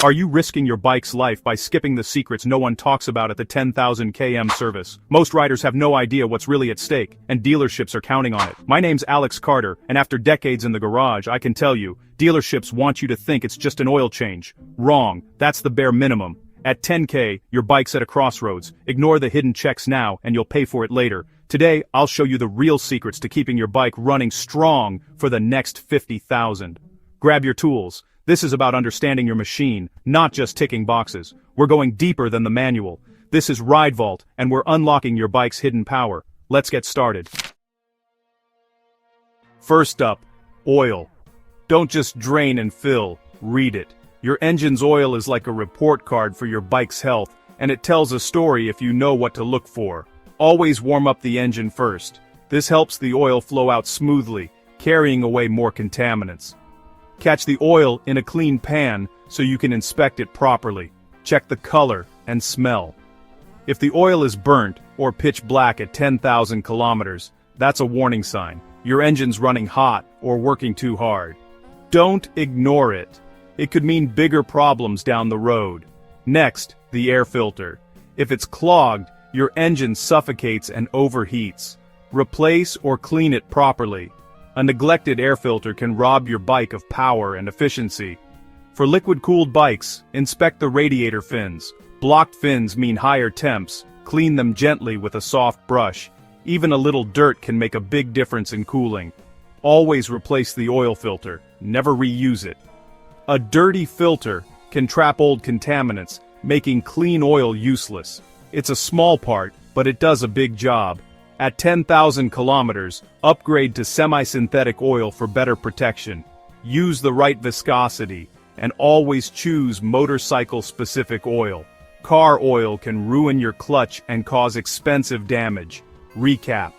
Are you risking your bike's life by skipping the secrets no one talks about at the 10,000 km service? Most riders have no idea what's really at stake, and dealerships are counting on it. My name's Alex Carter, and after decades in the garage, I can tell you, dealerships want you to think it's just an oil change. Wrong, that's the bare minimum. At 10K, your bike's at a crossroads. Ignore the hidden checks now, and you'll pay for it later. Today, I'll show you the real secrets to keeping your bike running strong for the next 50,000. Grab your tools. This is about understanding your machine, not just ticking boxes. We're going deeper than the manual. This is RideVault, and we're unlocking your bike's hidden power. Let's get started. First up, oil. Don't just drain and fill, read it. Your engine's oil is like a report card for your bike's health, and it tells a story if you know what to look for. Always warm up the engine first. This helps the oil flow out smoothly, carrying away more contaminants. Catch the oil in a clean pan so you can inspect it properly. Check the color and smell. If the oil is burnt or pitch black at 10,000 kilometers, that's a warning sign. Your engine's running hot or working too hard. Don't ignore it. It could mean bigger problems down the road. Next, the air filter. If it's clogged, your engine suffocates and overheats. Replace or clean it properly. A neglected air filter can rob your bike of power and efficiency. For liquid-cooled bikes, inspect the radiator fins. Blocked fins mean higher temps. Clean them gently with a soft brush. Even a little dirt can make a big difference in cooling. Always replace the oil filter. Never reuse it. A dirty filter can trap old contaminants, making clean oil useless. It's a small part, but it does a big job. At 10,000 kilometers, upgrade to semi-synthetic oil for better protection. Use the right viscosity, and always choose motorcycle-specific oil. Car oil can ruin your clutch and cause expensive damage. Recap.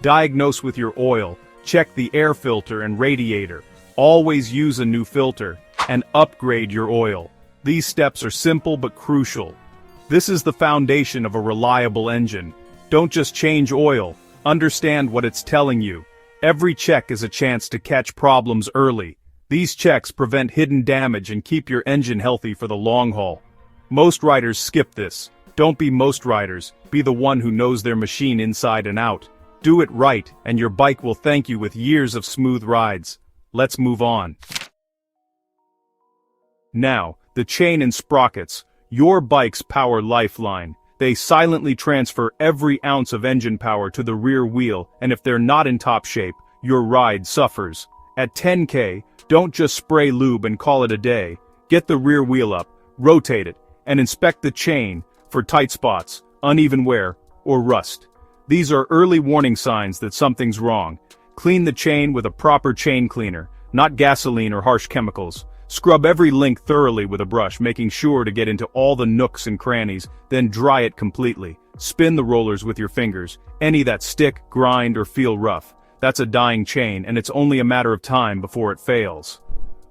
Diagnose with your oil, check the air filter and radiator. Always use a new filter, and upgrade your oil. These steps are simple but crucial. This is the foundation of a reliable engine. Don't just change oil, understand what it's telling you. Every check is a chance to catch problems early. These checks prevent hidden damage and keep your engine healthy for the long haul. Most riders skip this. Don't be most riders, be the one who knows their machine inside and out. Do it right, and your bike will thank you with years of smooth rides. Let's move on. Now, the chain and sprockets, your bike's power lifeline. They silently transfer every ounce of engine power to the rear wheel, and if they're not in top shape, your ride suffers. At 10K, don't just spray lube and call it a day. Get the rear wheel up, rotate it, and inspect the chain for tight spots, uneven wear, or rust. These are early warning signs that something's wrong. Clean the chain with a proper chain cleaner, not gasoline or harsh chemicals. Scrub every link thoroughly with a brush, making sure to get into all the nooks and crannies, then dry it completely. Spin the rollers with your fingers. Any that stick, grind, or feel rough. That's a dying chain, and it's only a matter of time before it fails.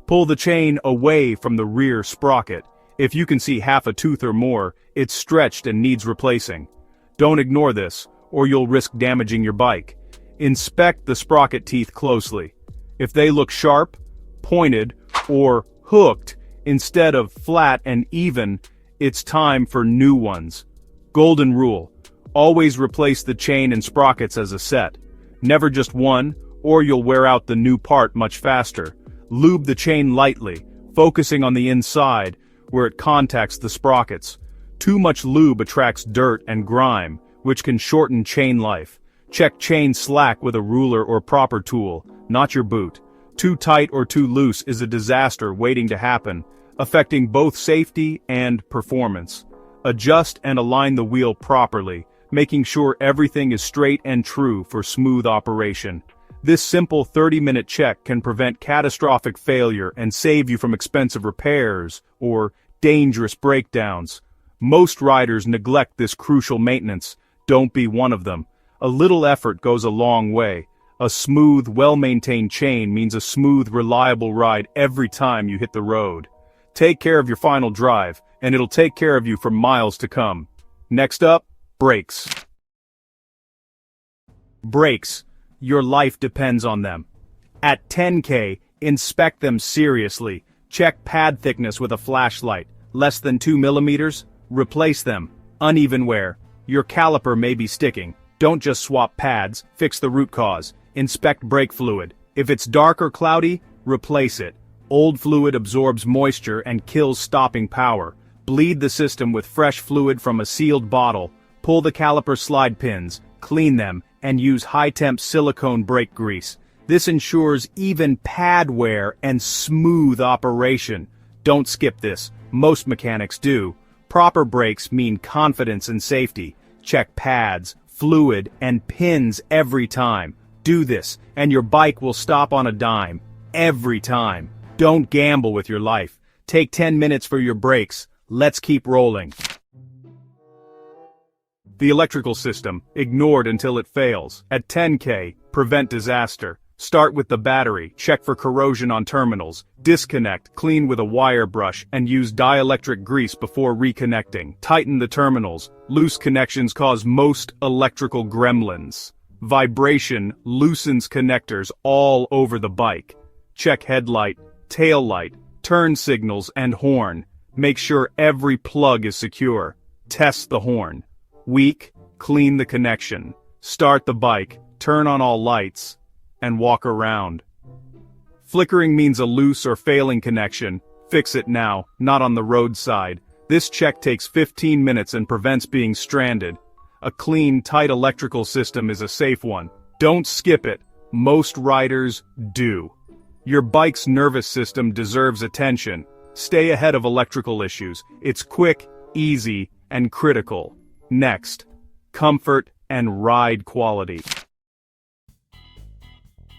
Pull the chain away from the rear sprocket. If you can see half a tooth or more, it's stretched and needs replacing. Don't ignore this, or you'll risk damaging your bike. Inspect the sprocket teeth closely. If they look sharp, pointed, or hooked instead of flat and even, it's time for new ones. Golden rule: always replace the chain and sprockets as a set. Never just one, or you'll wear out the new part much faster. Lube the chain lightly, focusing on the inside where it contacts the sprockets. Too much lube attracts dirt and grime, which can shorten chain life. Check chain slack with a ruler or proper tool, not your boot. Too tight or too loose is a disaster waiting to happen, affecting both safety and performance. Adjust and align the wheel properly, making sure everything is straight and true for smooth operation. This simple 30-minute check can prevent catastrophic failure and save you from expensive repairs or dangerous breakdowns. Most riders neglect this crucial maintenance. Don't be one of them. A little effort goes a long way. A smooth, well-maintained chain means a smooth, reliable ride every time you hit the road. Take care of your final drive, and it'll take care of you for miles to come. Next up, brakes. Brakes. Your life depends on them. At 10K, inspect them seriously. Check pad thickness with a flashlight. Less than 2 millimeters? Replace them. Uneven wear. Your caliper may be sticking. Don't just swap pads, fix the root cause. Inspect brake fluid. If it's dark or cloudy, replace it. Old fluid absorbs moisture and kills stopping power. Bleed the system with fresh fluid from a sealed bottle. Pull the caliper slide pins, clean them, and use high-temp silicone brake grease. This ensures even pad wear and smooth operation. Don't skip this. Most mechanics do. Proper brakes mean confidence and safety. Check pads, fluid, and pins every time. Do this, and your bike will stop on a dime. Every time. Don't gamble with your life. Take 10 minutes for your brakes. Let's keep rolling. The electrical system, ignored until it fails. At 10K, prevent disaster. Start with the battery, check for corrosion on terminals, disconnect, clean with a wire brush, and use dielectric grease before reconnecting. Tighten the terminals. Loose connections cause most electrical gremlins. Vibration loosens connectors all over the bike. Check headlight, tail light, turn signals, and horn. Make sure every plug is secure. Test the horn. Weak, clean the connection. Start the bike, turn on all lights, and walk around. Flickering means a loose or failing connection. Fix it now, not on the roadside. This check takes 15 minutes and prevents being stranded. A clean, tight electrical system is a safe one. Don't skip it. Most riders do. Your bike's nervous system deserves attention. Stay ahead of electrical issues. It's quick, easy, and critical. Next, comfort and ride quality.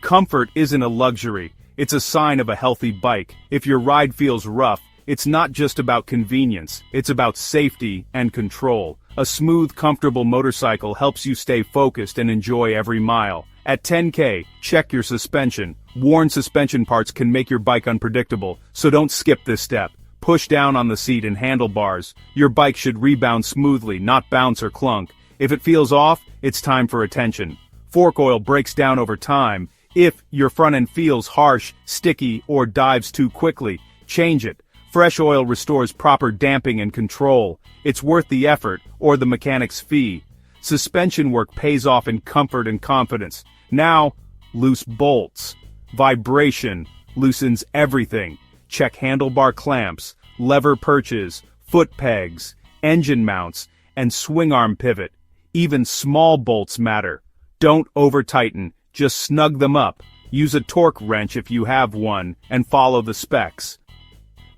Comfort isn't a luxury, it's a sign of a healthy bike. If your ride feels rough, it's not just about convenience, it's about safety and control. A smooth, comfortable motorcycle helps you stay focused and enjoy every mile. At 10K, check your suspension. Worn suspension parts can make your bike unpredictable, so don't skip this step. Push down on the seat and handlebars. Your bike should rebound smoothly, not bounce or clunk. If it feels off, it's time for attention. Fork oil breaks down over time. If your front end feels harsh, sticky, or dives too quickly, change it. Fresh oil restores proper damping and control. It's worth the effort, or the mechanic's fee. Suspension work pays off in comfort and confidence. Now, loose bolts. Vibration loosens everything. Check handlebar clamps, lever perches, foot pegs, engine mounts, and swing arm pivot. Even small bolts matter. Don't over-tighten, just snug them up. Use a torque wrench if you have one, and follow the specs.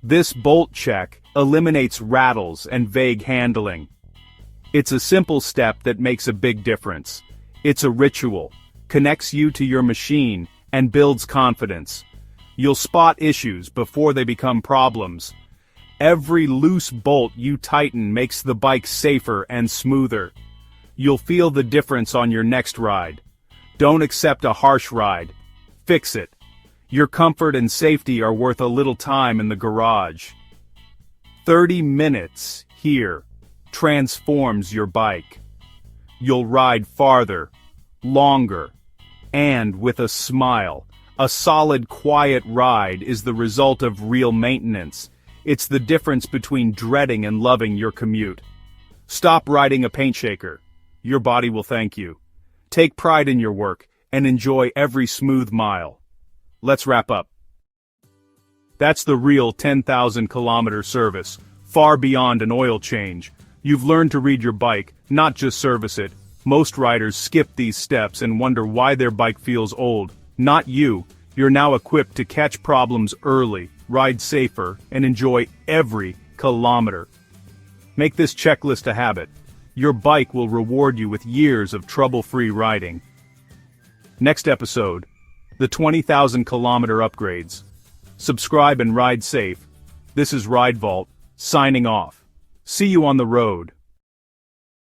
This bolt check eliminates rattles and vague handling. It's a simple step that makes a big difference. It's a ritual, connects you to your machine, and builds confidence. You'll spot issues before they become problems. Every loose bolt you tighten makes the bike safer and smoother. You'll feel the difference on your next ride. Don't accept a harsh ride. Fix it. Your comfort and safety are worth a little time in the garage. 30 minutes here transforms your bike. You'll ride farther, longer, and with a smile. A solid, quiet ride is the result of real maintenance. It's the difference between dreading and loving your commute. Stop riding a paint shaker. Your body will thank you. Take pride in your work and enjoy every smooth mile. Let's wrap up. That's the real 10,000-kilometer service, far beyond an oil change. You've learned to read your bike, not just service it. Most riders skip these steps and wonder why their bike feels old. Not you. You're now equipped to catch problems early, ride safer, and enjoy every kilometer. Make this checklist a habit. Your bike will reward you with years of trouble-free riding. Next episode, the 20,000-kilometer upgrades. Subscribe and ride safe. This is RideVault, signing off. See you on the road.